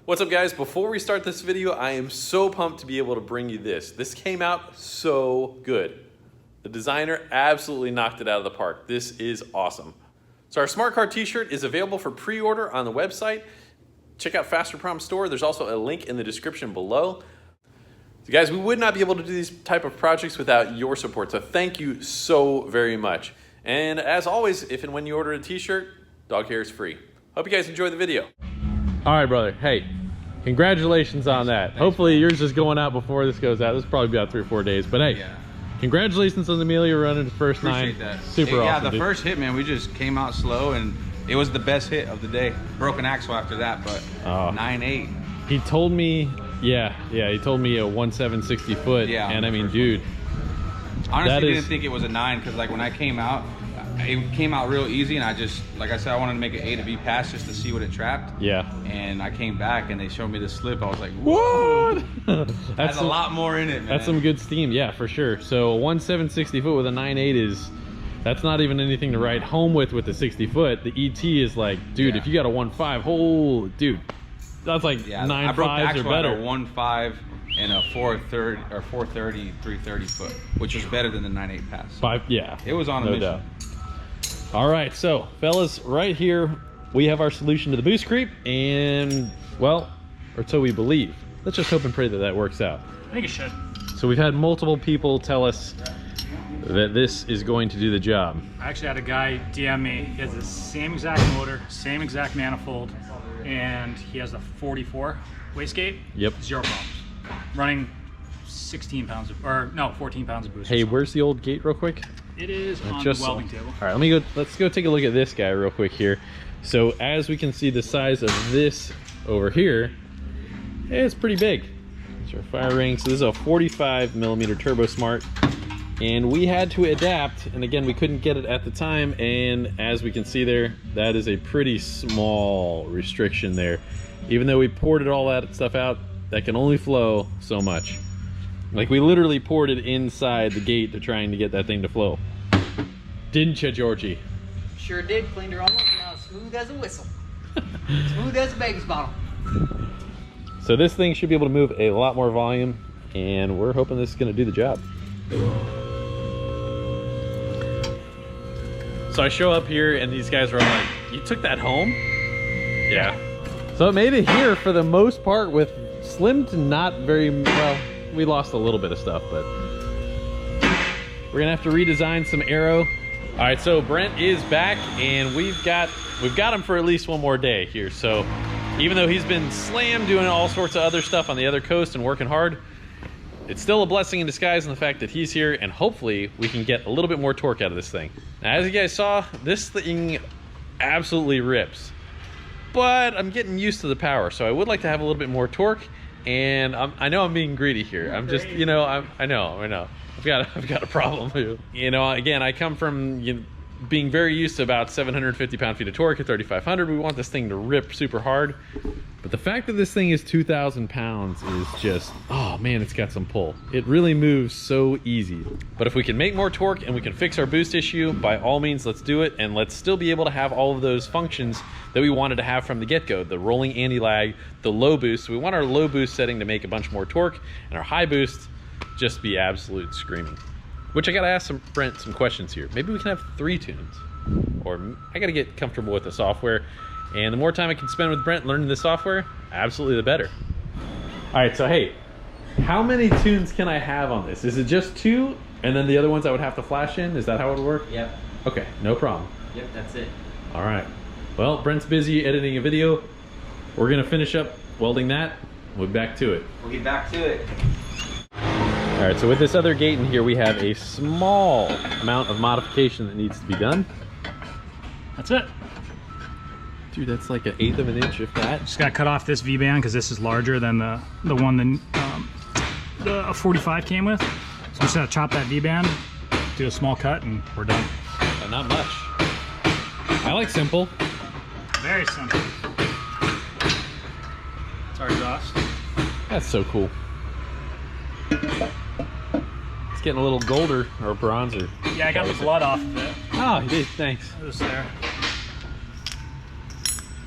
What's up guys? Before we start this video, I am so pumped to be able to bring you this. This came out so good. The designer absolutely knocked it out of the park. This is awesome. So our smart car t-shirt is available for pre-order on the website. Check out Fasterproms store. There's also a link in the description below. So guys, we would not be able to do these type of projects without your support. So thank you so very much. And as always, if and when you order a t-shirt, dog hair is free. Hope you guys enjoy the video. All right, brother. Hey, congratulations on that. Hopefully yours is going out before this goes out. This will probably be about 3 or 4 days. But hey, congratulations on Amelia running the first nine. That. Super awesome. Yeah, the first hit, man, we just came out slow and it was the best hit of the day. Broken axle after that, but 9.8. He told me, he told me a 1.760 foot. Yeah, and I mean, dude. Honestly, didn't think it was a 9 because like when I came out, it came out real easy, and I just, like I said, I wanted to make an A to B pass just to see what it trapped. Yeah. And I came back and they showed me the slip. I was like, what? That's a lot more in it, man. That's some good steam, yeah, for sure. So a 1.760 foot with a 9.8 that's not even anything to ride home with the 60 foot. The ET is like, dude, if you got a 1.5, oh, dude, that's like 9.5s or better. A 1.5 and a 4.30 or 4.30, 3.30 foot, which was better than the 9.8 pass. It was on a mission. Doubt. All right, so fellas, right here we have our solution to the boost creep, and well, or so we believe. Let's just hope and pray that that works out. I think it should. So we've had multiple people tell us that this is going to do the job. I actually had a guy DM me. He has the same exact motor, same exact manifold, and he has a 44 wastegate. Yep. 0 problems. Running 16 pounds of, or no, 14 pounds of boost. Hey, where's the old gate real quick? It is on the welding table. All right, let's go take a look at this guy real quick here. So as we can see, the size of this over here, it's pretty big. It's our fire ring. So this is a 45mm Turbo Smart, and we had to adapt, and again, we couldn't get it at the time, and as we can see there, that is a pretty small restriction there. Even though we ported all that stuff out, that can only flow so much. Like, we literally poured it inside the gate to trying to get that thing to flow. Didn't you, Georgie? Sure did. Cleaned her all up now. Smooth as a whistle. Smooth as a baby's bottle. So this thing should be able to move a lot more volume, and we're hoping this is going to do the job. So I show up here, and these guys are like, you took that home? Yeah. So it made it here for the most part with slim to not very, well, we lost a little bit of stuff, but we're gonna have to redesign some aero. All right, so Brent is back, and we've got him for at least one more day here. So even though he's been slammed doing all sorts of other stuff on the other coast and working hard, it's still a blessing in disguise in the fact that he's here, and hopefully we can get a little bit more torque out of this thing. Now, as you guys saw, this thing absolutely rips, but I'm getting used to the power, so I would like to have a little bit more torque. And I know I'm being greedy here. I'm just, you know, I know. I've got a problem. You know, again, I come from being very used to about 750 pound-feet of torque at 3,500. We want this thing to rip super hard. But the fact that this thing is 2,000 pounds is just, oh man, it's got some pull. It really moves so easy. But if we can make more torque and we can fix our boost issue, by all means, let's do it. And let's still be able to have all of those functions that we wanted to have from the get-go. The rolling anti-lag, the low boost. We want our low boost setting to make a bunch more torque, and our high boost just be absolute screaming. Which I gotta ask Brent some questions here. Maybe we can have 3 tunes. Or I gotta get comfortable with the software. And the more time I can spend with Brent learning the software, absolutely the better. All right, so hey, how many tunes can I have on this? Is it just 2, and then the other ones I would have to flash in? Is that how it would work? Yep. Okay, no problem. Yep, that's it. All right. Well, Brent's busy editing a video. We're gonna finish up welding that. We'll be back to it. We'll get back to it. All right, so with this other gate in here, we have a small amount of modification that needs to be done. That's it. Dude, that's like 1/8 of an inch, if that. Just gotta cut off this V-band because this is larger than the one the 45 came with. So just gotta chop that V-band, do a small cut, and we're done. Not much. I like simple. Very simple. It's our exhaust. That's so cool. It's getting a little golder or bronzer. Yeah, I got the blood off of it. Oh, you did. Thanks. It was there.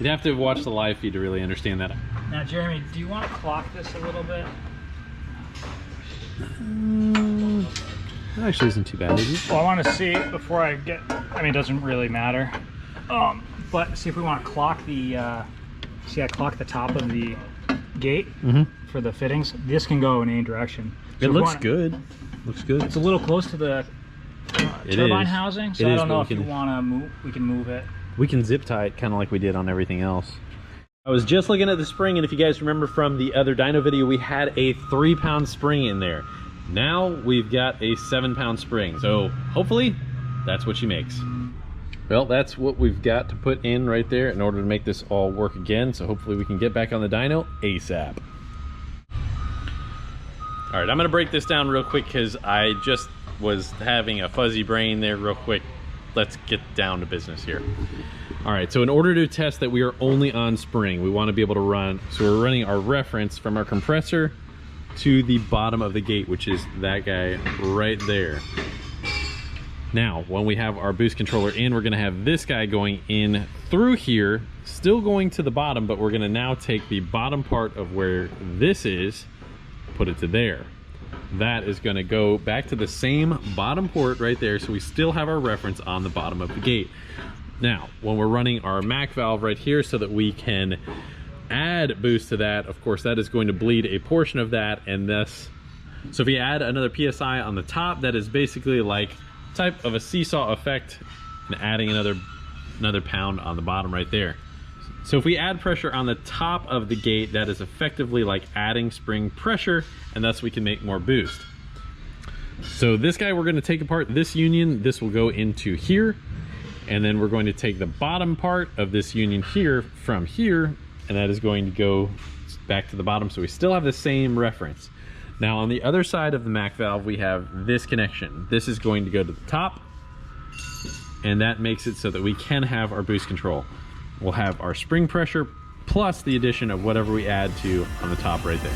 You'd have to watch the live feed to really understand that. Now, Jeremy, do you want to clock this a little bit? That actually isn't too bad, is it? Well, I want to see before I get. I mean, it doesn't really matter. But see if we want to clock the. See, I clock the top of the gate for the fittings. This can go in any direction. So it looks good. Looks good. It's a little close to the turbine housing, so I don't know if you want to move. We can move it. We can zip tie it kind of like we did on everything else. I was just looking at the spring, and if you guys remember from the other dyno video, we had a 3-pound spring in there. Now we've got a 7-pound spring, so hopefully that's what she makes. Well, that's what we've got to put in right there in order to make this all work again, so hopefully we can get back on the dyno ASAP. All right, I'm gonna break this down real quick because I just was having a fuzzy brain there real quick. Let's get down to business here. All right, so in order to test that we are only on spring, we want to be able to run, so we're running our reference from our compressor to the bottom of the gate, which is that guy right there. Now, when we have our boost controller in, we're gonna have this guy going in through here, still going to the bottom, but we're gonna now take the bottom part of where this is, put it to there. That is gonna go back to the same bottom port right there, so we still have our reference on the bottom of the gate. Now, when we're running our MAC valve right here so that we can add boost to that, of course, that is going to bleed a portion of that, and this. So if you add another PSI on the top, that is basically like type of a seesaw effect, and adding another pound on the bottom right there. So if we add pressure on the top of the gate, that is effectively like adding spring pressure, and thus we can make more boost. So this guy, we're going to take apart this union. This will go into here, and then we're going to take the bottom part of this union here from here, and that is going to go back to the bottom, so we still have the same reference. Now on the other side of the MAC valve, we have this connection. This is going to go to the top, and that makes it so that we can have our boost control. We'll have our spring pressure plus the addition of whatever we add to on the top right there.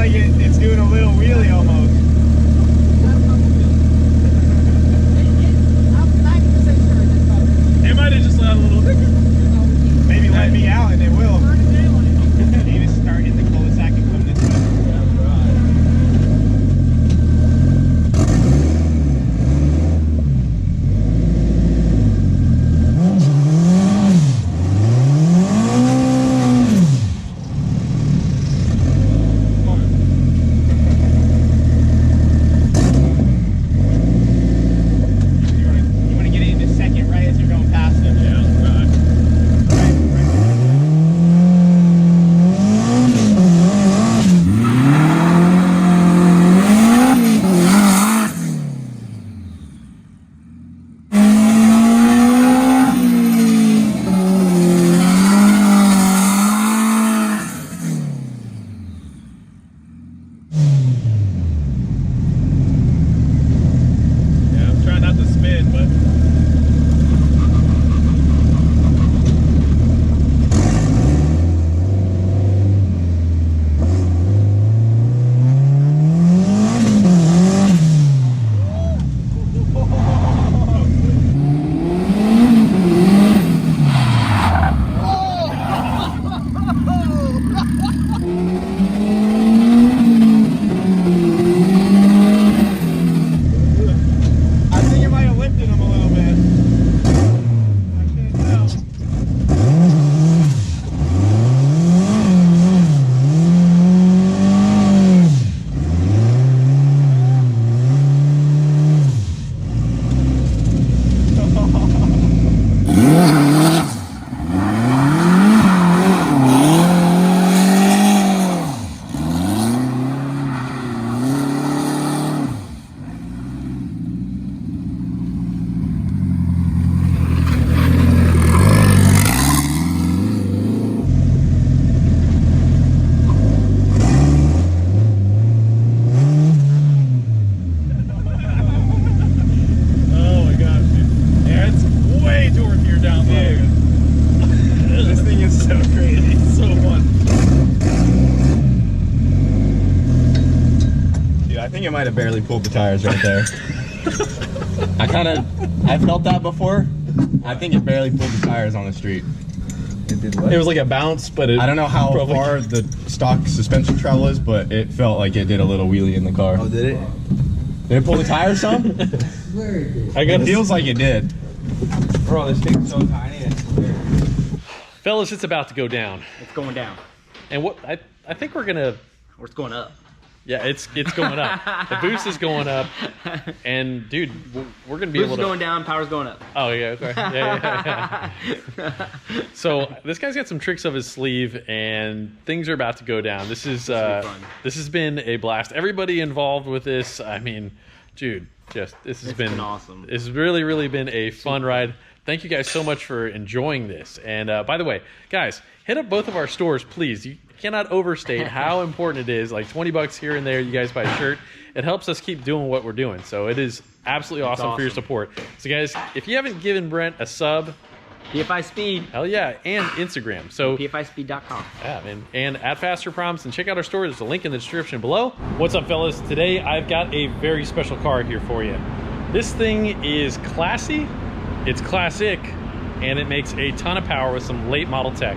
like it's doing a little wheelie almost. I'm 90% sure it's about It might have just let out a little bit. Maybe let me out and it will. You just start in the cul-de-sac and come this way. You want to get it in the second right as you're going past him. Yeah, right. Yeah, I'm trying not to spin, but I think it might have lifted him a little bit. I can't tell. Oh my gosh, dude. Yeah, it's way torqueier down there. This thing is so crazy. It's so fun. Dude, I think it might have barely pulled the tires right there. I felt that before. I think it barely pulled the tires on the street. It did what? It was like a bounce, but I don't know how probably- far the stock suspension travel is, but it felt like it did a little wheelie in the car. Oh, did it? Did it pull the tires some? I got It feels like it did. Bro, this thing's so tiny. It's weird. fellas, it's about to go down. It's going down. And what I think we're gonna, Or it's going up. yeah, it's going up. The boost is going up, and dude, we're gonna be Boost able is to. going down, power's going up. Oh yeah, okay, yeah. So this guy's got some tricks up his sleeve, and things are about to go down. This is This will be fun. this has been a blast. Everybody involved with this, I mean, dude, this has been awesome. It's really been a fun ride. Thank you guys so much for enjoying this. And by the way, guys, hit up both of our stores, please. You cannot overstate how important it is. Like $20 here and there, you guys buy a shirt. It helps us keep doing what we're doing. So it is absolutely awesome for your support. So guys, if you haven't given Brent a sub, PFI Speed. hell yeah, and Instagram. So PFISpeed.com. yeah, and at Fasterproms, and check out our store. There's a link in the description below. What's up, fellas? Today I've got a very special car here for you. This thing is classy, it's classic, and it makes a ton of power with some late model tech.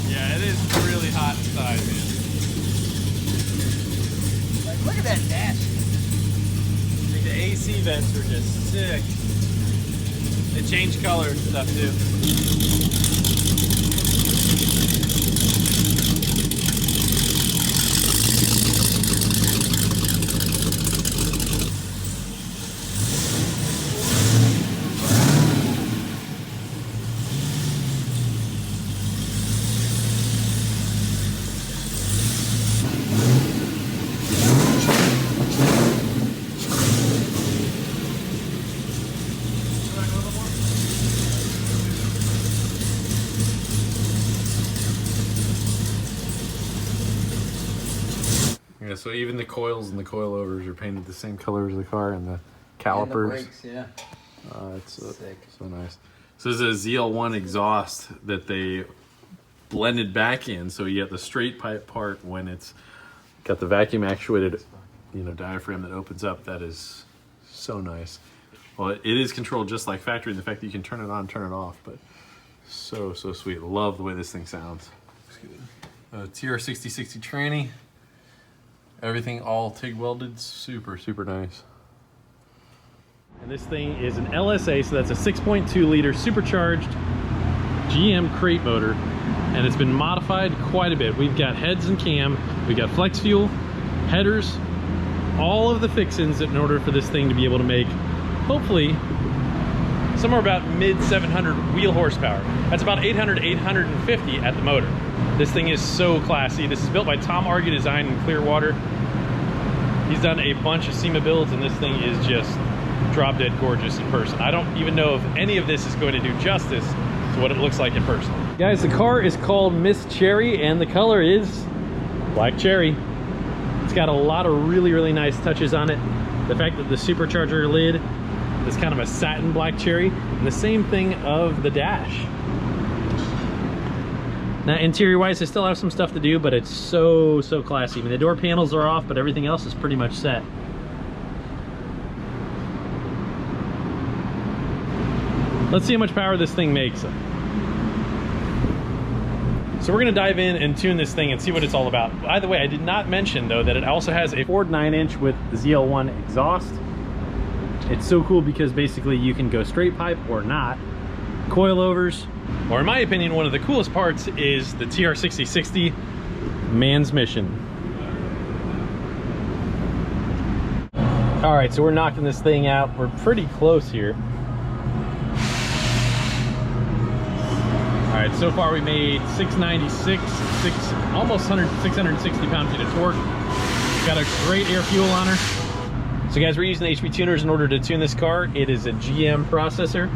Yeah, it is really hot inside, man. Like, look at that dash. Like the AC vents are just sick. They change color and stuff too. Yeah, so even the coils and the coilovers are painted the same color as the car, and the calipers. And the brakes, yeah. It's Sick. so nice. So this is a ZL1 exhaust that they blended back in, so you get the straight pipe part when it's got the vacuum actuated, you know, diaphragm that opens up. That is so nice. Well, it is controlled just like factory, and the fact that you can turn it on, turn it off, but so sweet. Love the way this thing sounds. TR6060 tranny. Everything all TIG welded, super nice. And this thing is an LSA, so that's a 6.2 liter supercharged GM crate motor, and it's been modified quite a bit. We've got heads and cam, we've got flex fuel, headers, all of the fixins in order for this thing to be able to make, hopefully, somewhere about mid 700 wheel horsepower. That's about 800, 850 at the motor. This thing is so classy. This is built by Tom Argue Design in Clearwater. He's done a bunch of SEMA builds, and this thing is just drop dead gorgeous in person. I don't even know if any of this is going to do justice to what it looks like in person. Guys, the car is called Miss Cherry, and the color is black cherry. It's got a lot of really nice touches on it. The fact that the supercharger lid is kind of a satin black cherry, and the same thing of the dash. Now, interior wise, I still have some stuff to do, but it's so classy. I mean, the door panels are off, but everything else is pretty much set. Let's see how much power this thing makes. So we're gonna dive in and tune this thing and see what it's all about. By the way, I did not mention though that it also has a Ford 9-inch with the ZL1 exhaust. It's so cool because basically you can go straight pipe or not. Coilovers, or in my opinion, one of the coolest parts is the TR6060 man's mission. All right, so we're knocking this thing out. We're pretty close here. All right, so far we made 696, almost 660 pound-feet of torque. Got a great air fuel on her. So guys, we're using HP tuners in order to tune this car. It is a GM processor.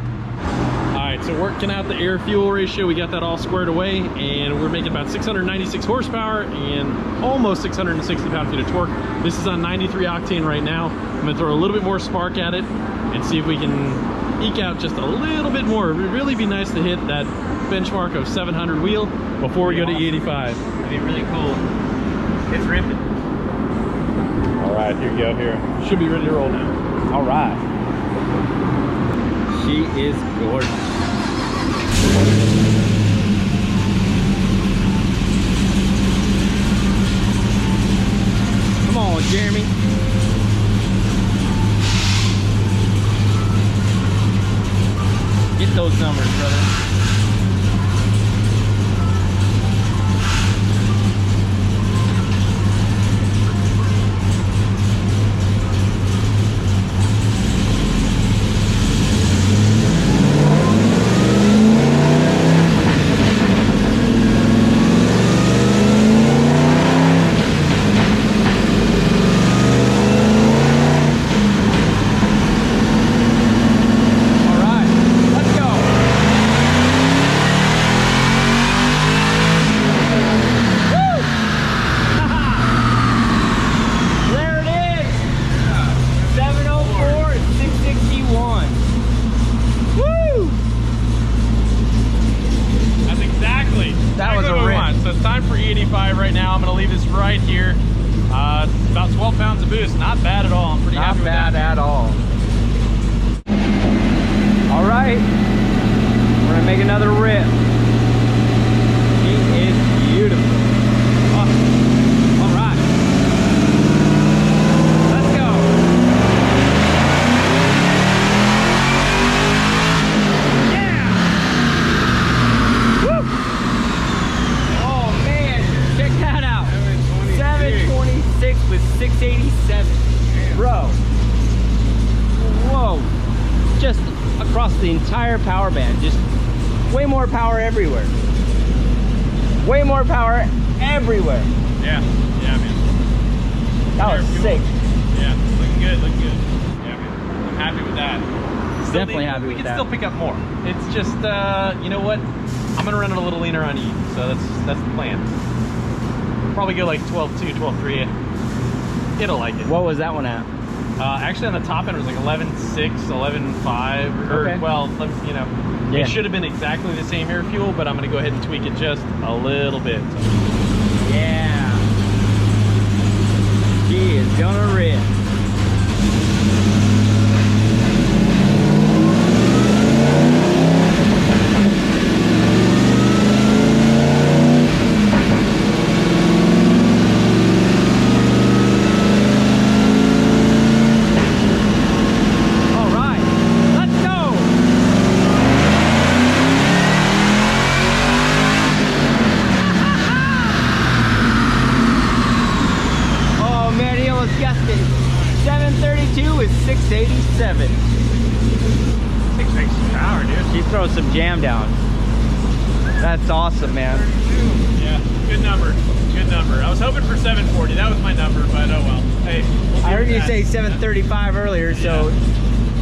All right, so working out the air fuel ratio, we got that all squared away, and we're making about 696 horsepower and almost 660 pound-feet of torque. This is on 93 octane right now. I'm gonna throw a little bit more spark at it and see if we can eke out just a little bit more. It would really be nice to hit that benchmark of 700 wheel before we go to E85. It'd be really cool. It's ripping. All right, here we go. Here, should be ready to roll now. All right. She is gorgeous. Come on, Jeremy. Get those numbers, brother. Right now, I'm going to leave this right here. It's about 12 pounds of boost. Not bad at all. I'm pretty happy with that. Not bad at all. All right, we're going to make another rip. She is beautiful. Oh. All right, let's go. Yeah! Woo! Check that out. 726 with 687. Bro. Whoa. Just across the entire power band. Just way more power everywhere. Way more power everywhere. Yeah, man. That was sick. Yeah, looking good. Yeah, man. I'm happy with that. Definitely happy with that. We can still pick up more. It's just, you know what? I'm gonna run it a little leaner on E, so that's the plan. Probably go like 12.2, 12.3. It'll like it. What was that one at? Actually, on the top end, it was like 11.6, 11.5, or, Okay. well, you know, Yeah. it should have been exactly the same air fuel, but I'm going to go ahead and tweak it just a little bit. Yeah. She is gonna rip. Disgusting. 732 is 687. 660 power, dude. She throws some jam down. That's awesome, man. Yeah, good number. Good number. I was hoping for 740. That was my number, but oh well. Hey, we'll I heard you say 735 earlier, so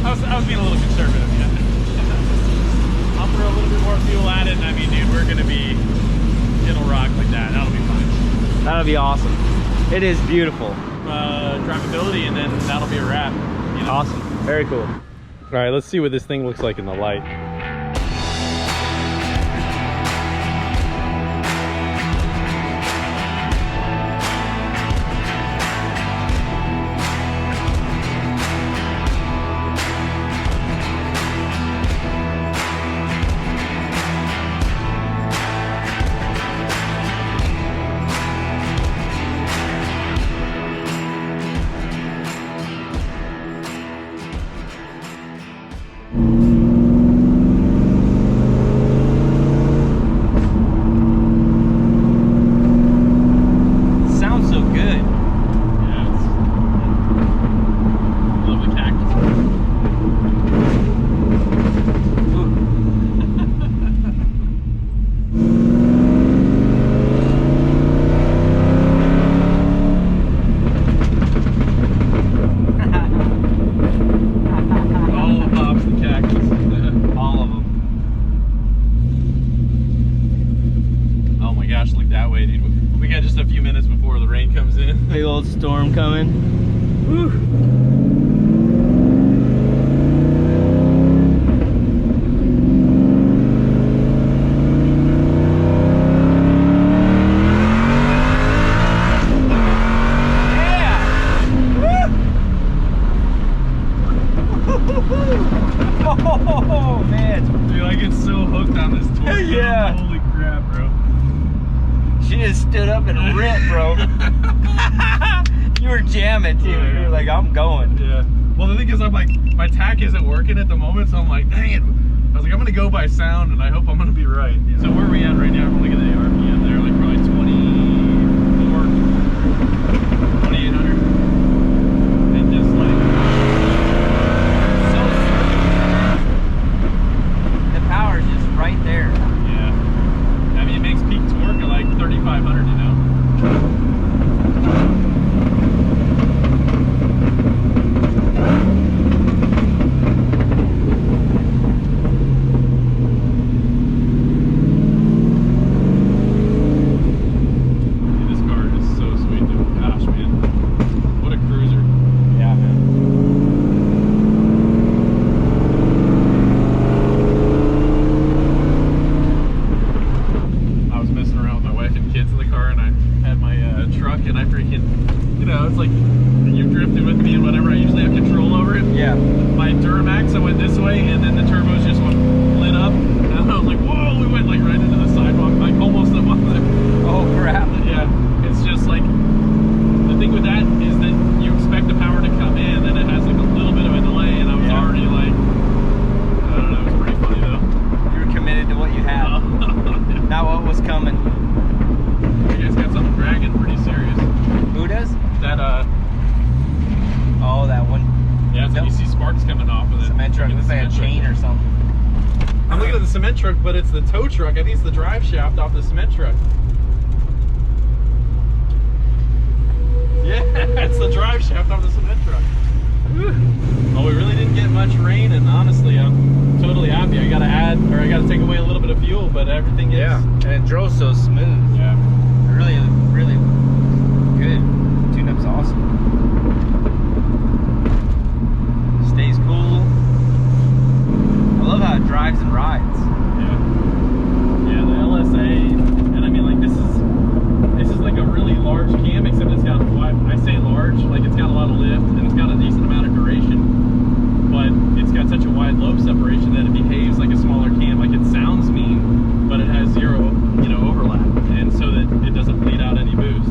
I was being a little conservative. Yeah. I'll throw a little bit more fuel at it, and I mean, dude, it'll rock like that. That'll be fine. that'll be awesome. It is beautiful. Drivability, and then that'll be a wrap. You know? Awesome. Very cool. All right, let's see what this thing looks like in the light. Sounds so good. Love the cactus. All of Bob's the cactus. All of them. Oh my gosh, look that way, dude. We got just a few minutes before the rain comes in. Big old storm coming. Woo. Oh man, Dude, I get so hooked on this tour. Yeah. Holy crap, bro. she just stood up and ripped, bro. You were jamming too. You were like, I'm going. Yeah. Well, the thing is, I'm like, my tack isn't working at the moment, so I'm like, dang it. I was like, I'm gonna go by sound, and I hope I'm gonna be right. Yeah. So where are we at right now? I'm looking at the RPM. They're like probably 24, 2,800, and just like So smooth. The power is just right there. yeah. I mean, it makes peak torque at like 3,500, you know. This car is so sweet, dude. Gosh, man. What a cruiser. Yeah, man. I was messing around with my wife and kids in the car, and I had my truck, and I freaking, you know, it's like you've drifted with me, and whatever, I usually have control over it. Yeah. My Duramax, I went this way, and then the turbos just went lit up, and I was like, whoa, we went like right into the sidewalk, like almost the one that, Oh crap. yeah, it's just like, the thing with that is that you expect the power to come in, and it has like a little bit of a delay, and I was Yeah. already like, I don't know, it was pretty funny though. You were committed to what you had, not what was coming. You guys got something dragging pretty serious. Who does? That, Oh, that one. yeah, it's like you see sparks coming off of it. Cement truck. Looks like a chain or something. I'm looking at the cement truck, but it's the tow truck. I think it's the drive shaft off the cement truck. Yeah, it's the drive shaft off the cement truck. Whew. Well, we really didn't get much rain, and honestly, I'm totally happy. I gotta take away a little bit of fuel, but everything is. Yeah, and it drove so smooth. Yeah. Really, really good. Tune-up's awesome. awesome. Stays cool. I love how it drives and rides. Yeah, the LSA, and I mean, like, this is like a really large cam, except it's got wide. I say large, like it's got a lot of lift and it's got a decent amount of duration, but it's got such a wide lobe separation that it behaves like a smaller cam. Like, it sounds mean, but it has zero, you know, overlap, and so that it doesn't bleed out any boost.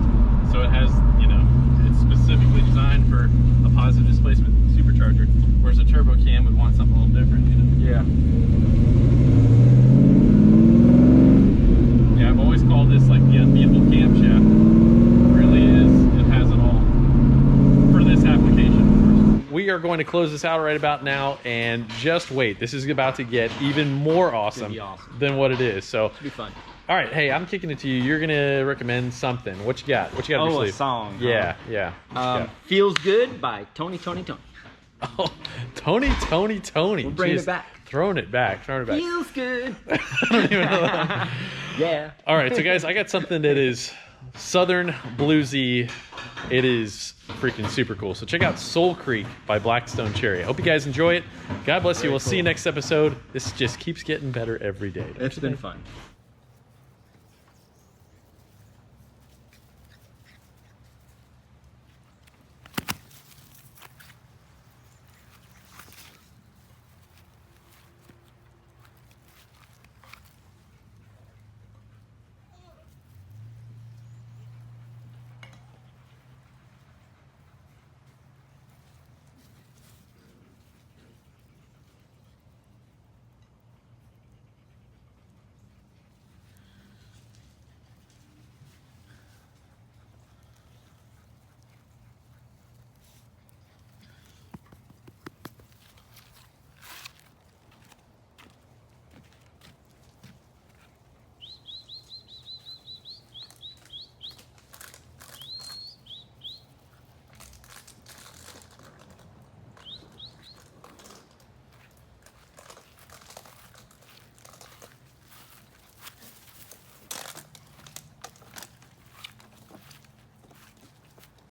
So it has, you know, it's specifically designed for a positive displacement supercharger, whereas a turbo cam would want something a little different, you know? Yeah. Yeah, I've always called this like the unbeatable camshaft. It really is. It has it all for this application, of course. We are going to close this out right about now, and just wait. This is about to get even more awesome, than what it is. So It'll be fun. All right, hey, I'm kicking it to you. You're gonna recommend something. What you got? What you got up your sleeve? A song. Yeah, yeah. Feels Good by Tony. Oh, Tony. We're bringing it back. Throwing it back. Feels good. I don't even know that. Yeah. All right, so guys, I got something that is southern bluesy. It is freaking super cool. So check out Soul Creek by Blackstone Cherry. I hope you guys enjoy it. God bless you. We'll see you next episode. This just keeps getting better every day. It's been fun.